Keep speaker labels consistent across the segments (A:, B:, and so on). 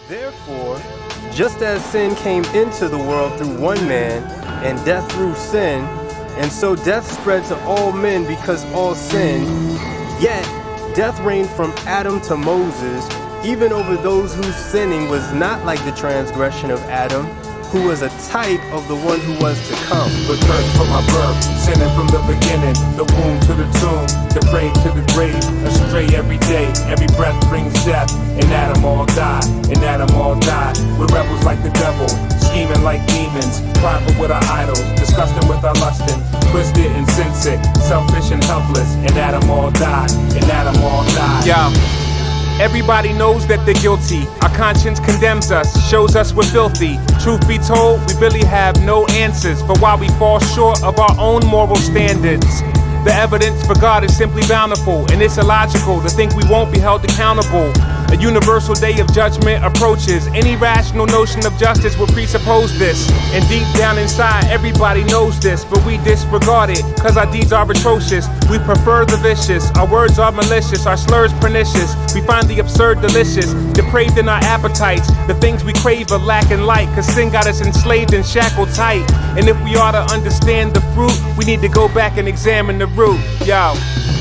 A: Therefore, just as sin came into the world through one man, and death through sin, and so death spread to all men because all sinned, yet death reigned from Adam to Moses, even over those whose sinning was not like the transgression of Adam, who was a type of the one who was to come.
B: But cursed from my birth, sinning from the beginning, the womb to the tomb, depraved to the grave, astray every day, every breath brings death. In Adam all die, in Adam all die. We're rebels like the devil, scheming like demons, prideful with our idols, disgusting with our lusting, twisted and sin sick, selfish and helpless. In Adam all die, in Adam all die.
C: Yeah. Everybody knows that they're guilty. Our conscience condemns us, shows us we're filthy. Truth be told, we really have no answers for why we fall short of our own moral standards. The evidence for God is simply bountiful, and it's illogical to think we won't be held accountable. A universal day of judgment approaches. Any rational notion of justice will presuppose this. And deep down inside, everybody knows this, but we disregard it, cause our deeds are atrocious. We prefer the vicious, our words are malicious, our slurs pernicious. We find the absurd delicious, depraved in our appetites. The things we crave are lacking light, cause sin got us enslaved and shackled tight. And if we are to understand the fruit, we need to go back and examine the root. Yo.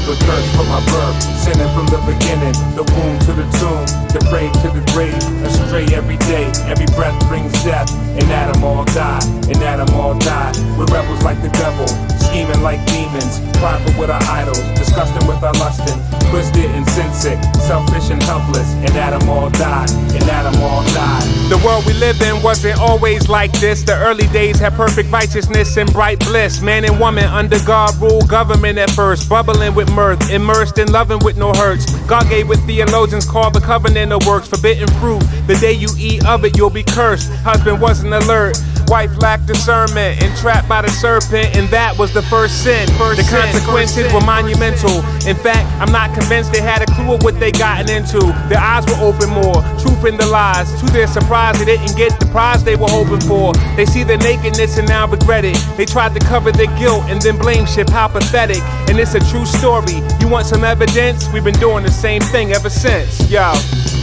B: But cursed from my birth, sinning from the beginning, the womb to the tomb, depraved to the grave, astray every day, every breath brings death. In Adam all die, in Adam all die. We're rebels like the devil, scheming like demons, prideful with our idols, disgusting with our lusting, twisted and sin sick, selfish and helpless. In Adam all die, in Adam all die.
C: The world we live in wasn't always like this. The early days had perfect righteousness and bright bliss. Man and woman under God ruled government at first, bubbling with mirth, immersed in loving with no hurts. God gave what theologians call the covenant of works, forbidden fruit. The day you eat of it, you'll be cursed. Husband wasn't alert, wife lacked discernment, entrapped by the serpent, and that was the first sin. The consequences were monumental. In fact, I'm not convinced they had a clue of what they gotten into. Their eyes were open more, truth in the lies. To their surprise, they didn't get the prize they were hoping for. They see their nakedness and now regret it. They tried to cover their guilt and then blame ship. How pathetic. And it's a true story. You want some evidence? We've been doing the same thing ever since. Yo.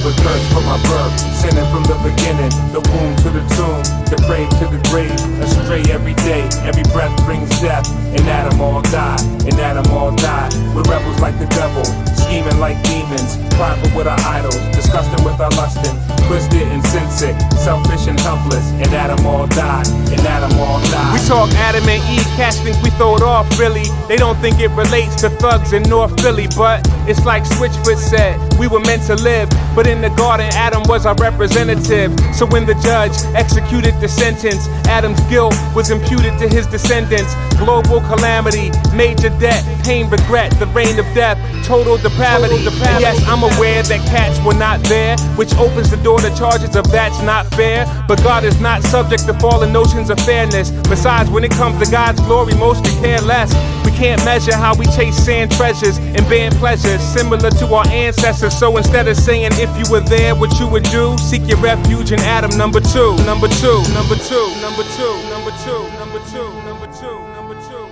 B: But cursed from my birth, sinning from the beginning, the womb to the tomb, depraved to the grave, astray every day, every breath brings death. In Adam all die, in Adam all die. We're rebels like the devil, scheming like demons, prideful with our idols, disgusting with our lusting, twisted and sin sick, selfish and helpless. In Adam all die, in Adam all die.
C: We talk Adam and Eve, cats think we throw it off, really. They don't think it relates to thugs in North Philly, but it's like Switchfoot said, we were meant to live, but in the garden, Adam was our representative. So when the judge executed the sentence, Adam's guilt was imputed to his descendants. Global calamity, major debt, pain, regret, the reign of death, total depravity. And yes, I'm aware that cats were not there, which opens the door to charges of that's not fair. But God is not subject to fallen notions of fairness. Besides, when it comes to God's glory, most can care less. We can't measure how we chase sand treasures and band pleasures similar to our ancestors. So instead of saying if you were there, what you would do, seek your refuge in Adam number two, number two, number two, number two, number two, number two, number two, number two.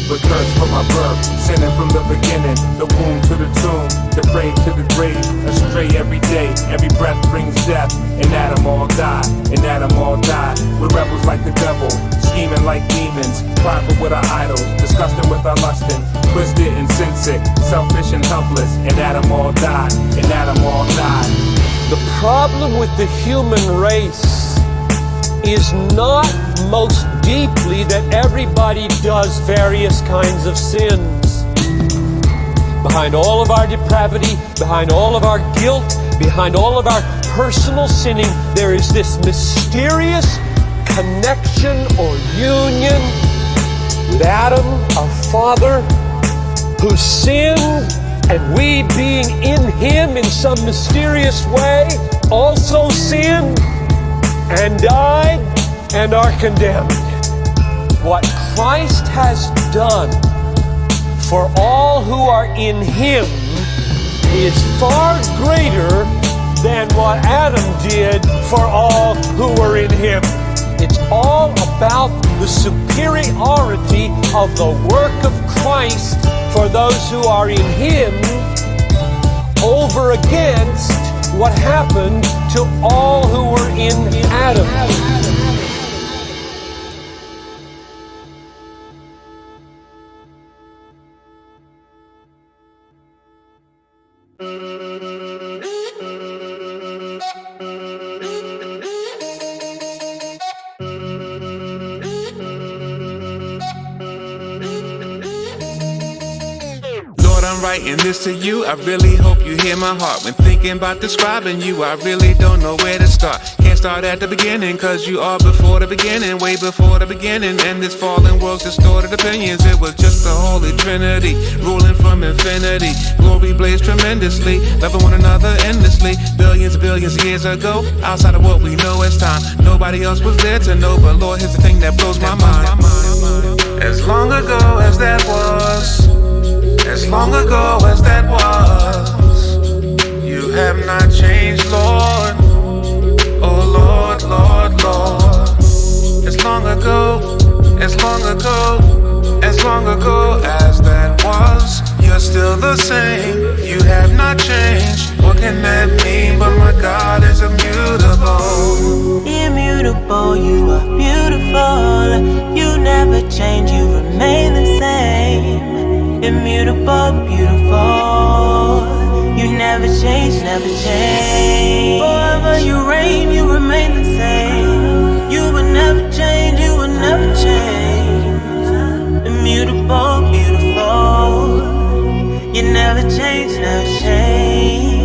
B: But cursed from my birth, sinning from the beginning, the womb to the tomb, depraved to the grave, astray every day, every breath brings death. In Adam all die, in Adam all die. We're rebels like the devil, scheming like demons, prideful with our idols, disgusting with our lusting, twisted and sin sick, selfish and helpless. In Adam all die, in Adam all die.
D: The problem with the human race is not most deeply that everybody does various kinds of sins. Behind all of our depravity, behind all of our guilt, behind all of our personal sinning, there is this mysterious connection or union with Adam, our father, who sinned, and we being in him in some mysterious way also sinned and died and are condemned. What Christ has done for all who are in him is far greater than what Adam did for all who were in him. It's all about the superiority of the work of Christ for those who are in him over against what happened to all who were in Adam.
E: I'm writing this to you, I really hope you hear my heart. When thinking about describing you, I really don't know where to start. Can't start at the beginning, cause you are before the beginning, way before the beginning. And this fallen world's distorted opinions, it was just the Holy Trinity, ruling from infinity. Glory blazed tremendously, loving one another endlessly. Billions of years ago, outside of what we know as time. Nobody else was there to know, but Lord, here's the thing that blows my mind. As long ago as that was, as long ago as that was, you have not changed, Lord. Oh Lord, Lord, Lord. As long ago, as long ago, as long ago as that was, you're still the same. You have not changed. What can that mean? But my God is immutable.
F: Immutable, you are beautiful. You never change, you remain the same. Immutable, beautiful. You never change, never change. Forever you reign, you remain the same. You will never change, you will never change. Immutable, beautiful. You never change, never change.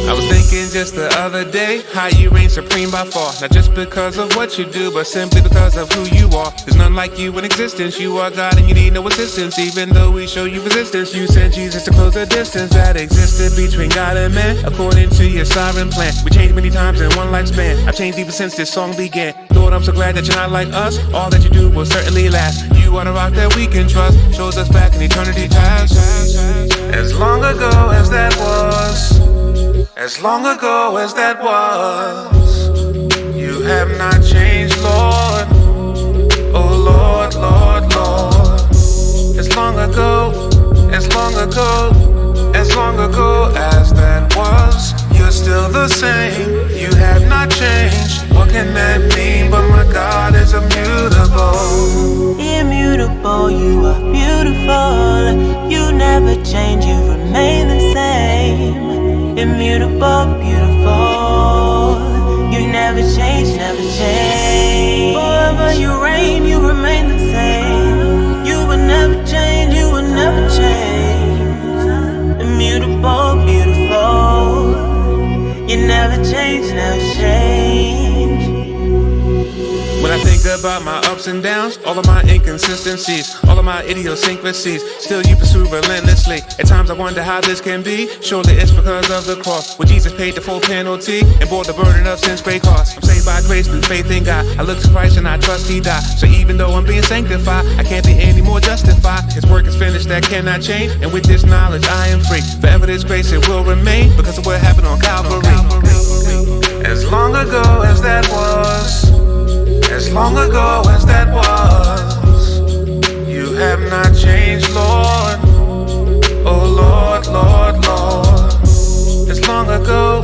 E: I was thinking just the other day how you reign supreme by far. Not just because of what you do, but simply because of who you are. There's none like you in existence. You are God and you need no assistance. Even though we show you resistance, you sent Jesus to close the distance that existed between God and man, according to your sovereign plan. We changed many times in one lifespan. I've changed even since this song began. Lord, I'm so glad that you're not like us. All that you do will certainly last. You are the rock that we can trust. Shows us back in eternity past. As long ago as that was, as long ago as that was, you have not changed, Lord. Oh Lord, Lord, Lord. As long ago, as long ago, as long ago as that was, you're still the same. You have not changed. What can that mean? But my God is immutable.
F: Immutable, you are beautiful. You never change, you remain the same. Immutable, beautiful. You never change, never change. Forever you reign, you remain the same. You will never change, you will never change. Immutable, beautiful. You never change, never change.
E: When I think about my ups and downs, all of my inconsistencies, all of my idiosyncrasies, still you pursue relentlessly. At times I wonder how this can be. Surely it's because of the cross, where Jesus paid the full penalty and bore the burden of sin's great cost. I'm saved by grace through faith in God. I look to Christ and I trust He died. So even though I'm being sanctified, I can't be any more justified. His work is finished, that cannot change. And with this knowledge I am free. Forever this grace it will remain, because of what happened on Calvary. As long ago as that was, as long ago as that was, you have not changed, Lord. Oh Lord, Lord, Lord. As long ago,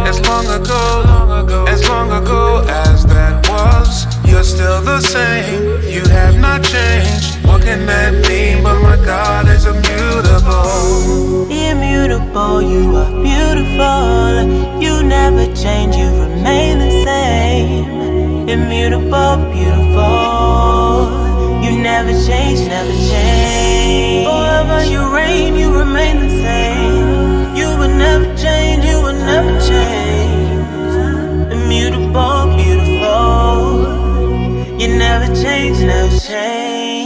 E: as long ago, as long ago as that was, you're still the same. You have not changed. What can that mean? But my God is immutable.
F: Immutable, you are beautiful. You never change, you remain the same. Immutable, beautiful. You never change, never change. Forever you reign, you remain the same. You will never change, you will never change. Immutable, beautiful. You never change, never change.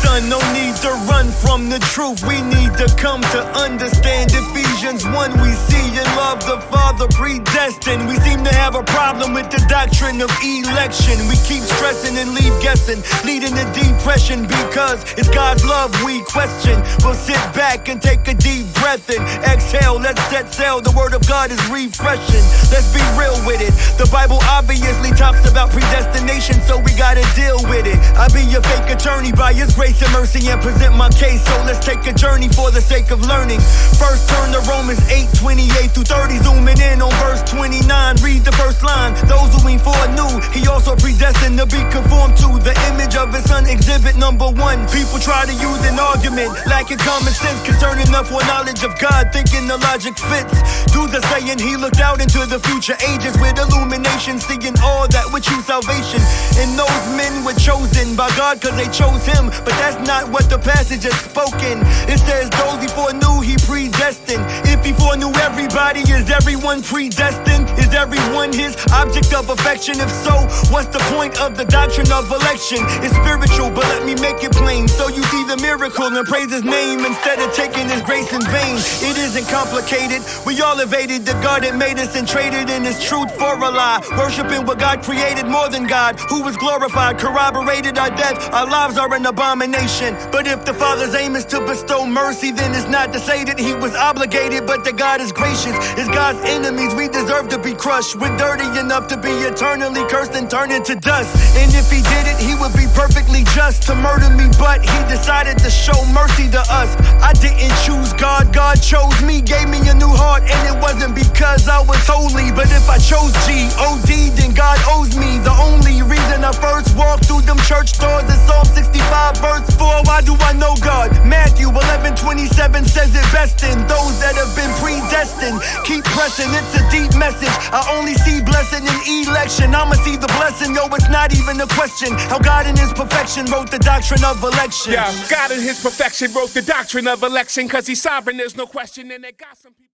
G: Son, no need to run from from the truth. We need to come to understand Ephesians 1. We see in love the Father predestined. We seem to have a problem with the doctrine of election. We keep stressing and leave guessing, leading to depression because it's God's love we question. We'll sit back and take a deep breath and exhale. Let's set sail. The word of God is refreshing. Let's be real with it. The Bible obviously talks about predestination, so we gotta deal with it. I be your fake attorney by His grace and mercy and present my case. So let's take a journey for the sake of learning. First turn to Romans 8:28 through 30, zooming in on verse 29. Read the first line. Those who He foreknew, He also predestined to be conformed to the image of His Son. Exhibit number 1. People try to use an argument, lacking common sense concerning the foreknowledge of God, thinking the logic fits. Do the saying He looked out into the future ages with illumination, seeing all that with true salvation. And those men were chosen by God because they chose Him, but that's not what the passage has spoken. It says those He foreknew He predestined. If He foreknew everybody, is everyone predestined? Is everyone His object of affection? If so, what's the point of the doctrine of election? It's spiritual, but let me make it plain so you see the miracle and praise His name instead of taking His grace in vain. It isn't complicated. We all evaded the God that made us and traded in His truth for a lie. Worshiping what God created more than God, who was glorified, corroborated our death. Our lives are an abomination. But if the Father's aim is to bestow mercy, then it's not to say that He was obligated, but that God is gracious. As God's enemies, we deserve to be crushed. We're dirty enough to be eternally cursed and turned into dust. And if He did it, He would be perfectly just to murder me, but He decided to show mercy to us. I didn't choose God, God chose me, gave me a new heart, and it wasn't because I was holy. But if I chose G-O-D, then God owes me. The only reason I first walked through them church doors is Psalm 65 verse 4. Why do I know God? Matthew 11:27 says it best. In those that have been predestined, keep pressing, it's a deep message. I only see blessing in election. I'ma see the blessing, yo, it's not even a question. How God in His perfection wrote the doctrine of election.
C: Yeah, God in His perfection wrote the doctrine of election, cause He's sovereign, there's no question, and they got some people.